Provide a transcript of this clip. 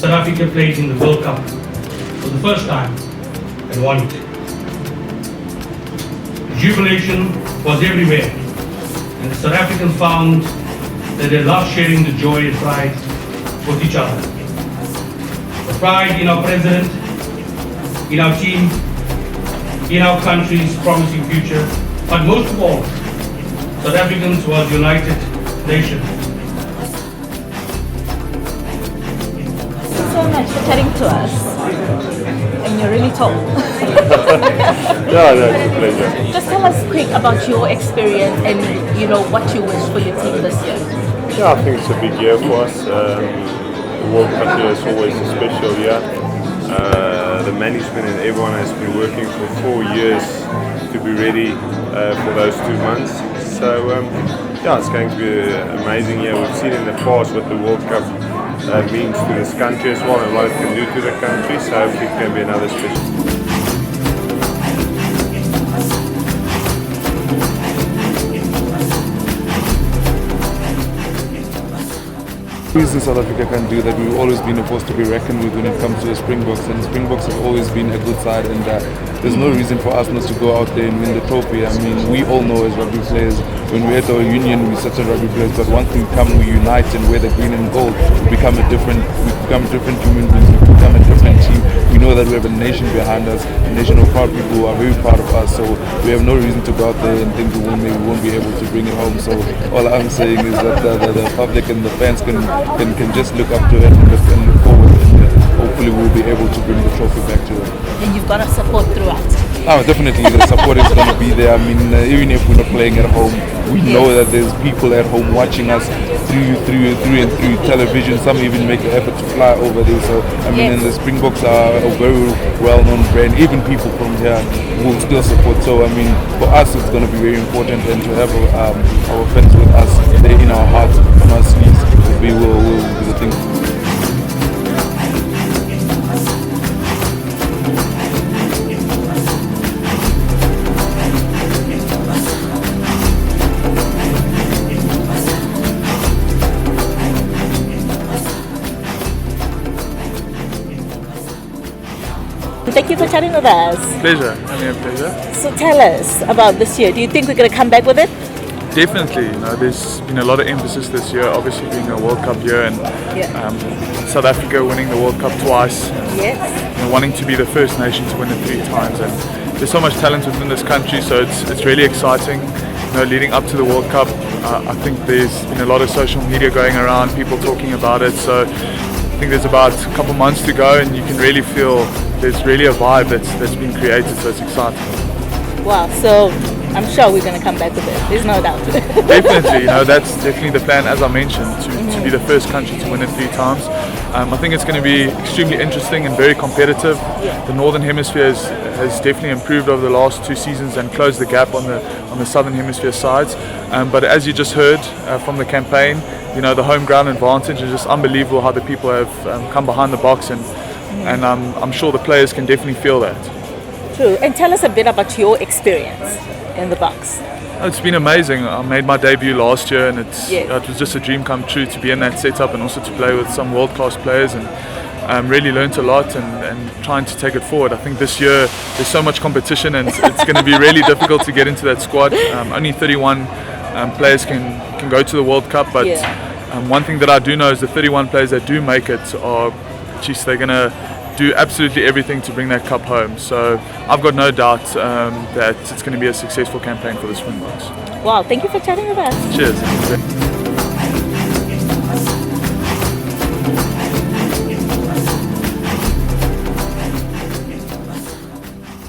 South Africa played in the World Cup for the first time and won it. Jubilation was everywhere, and the South Africans found that they loved sharing the joy and pride with each other. The pride in our president, in our team, in our country's promising future, but most of all, South Africans was a united nation. Thank you so much for chatting to us. And you're really tall. Yeah, it's a pleasure. Just tell us quick about your experience and what you wish for your team this year. Yeah, I think it's a big year for us. The World Cup year is always a special year. The management and everyone has been working for 4 years to be ready for those 2 months. So yeah, it's going to be an amazing year. We've seen in the past what the World Cup means to this country as well, and what it can do to the country. So hopefully it can be another special. Reason South Africa can do that, we've always been a force to be reckoned with when it comes to the Springboks, and the Springboks have always been a good side, and there's no reason for us not to go out there and win the trophy. I mean, we all know as rugby players, when we're at our union, we're such a rugby players, but once we come, we unite and wear the green and gold, we become different human beings, we become a different team. We know that we have a nation behind us, a nation of proud people who are very proud of us, so we have no reason to go out there and think we won't be able to bring it home. So all I'm saying is that the public and the fans can just look up to it and look forward, and hopefully we'll be able to bring the trophy back to it. And you've got our support throughout. Oh, definitely the support is going to be there. I mean, even if we're not playing at home, we know that there's people at home watching us through television. Some even make the effort to fly over there. So I mean, and the Springboks are a very well-known brand. Even people from here will still support. So I mean, for us, it's going to be very important, and to have our fans with us, they're in our hearts, on our sleeves. We will do the thing. Thank you for chatting with us. Pleasure, I mean, a pleasure. So tell us about this year. Do you think we're going to come back with it? Definitely, there's been a lot of emphasis this year, obviously being a World Cup year, and South Africa winning the World Cup twice, and wanting to be the first nation to win it 3 times. And there's so much talent within this country, so it's really exciting. Leading up to the World Cup, I think there's been a lot of social media going around, people talking about it. So I think there's about a couple months to go, and you can really feel there's really a vibe that's been created, so it's exciting. Wow, so I'm sure we're going to come back with it. There's no doubt. Definitely, that's definitely the plan, as I mentioned, to be the first country to win it 3 times. I think it's going to be extremely interesting and very competitive. The Northern Hemisphere has definitely improved over the last 2 seasons and closed the gap on the Southern Hemisphere sides. But as you just heard from the campaign, the home ground advantage is just unbelievable how the people have come behind the box, and I'm sure the players can definitely feel that. True. And tell us a bit about your experience in the box. It's been amazing. I made my debut last year, and it was just a dream come true to be in that setup and also to play with some world-class players, and really learnt a lot and trying to take it forward. I think this year there's so much competition, and it's going to be really difficult to get into that squad. Only 31 players can go to the World Cup, but one thing that I do know is the 31 players that do make it they're going to do absolutely everything to bring that cup home. So I've got no doubt that it's going to be a successful campaign for the Springboks. Wow, thank you for chatting with us. Cheers.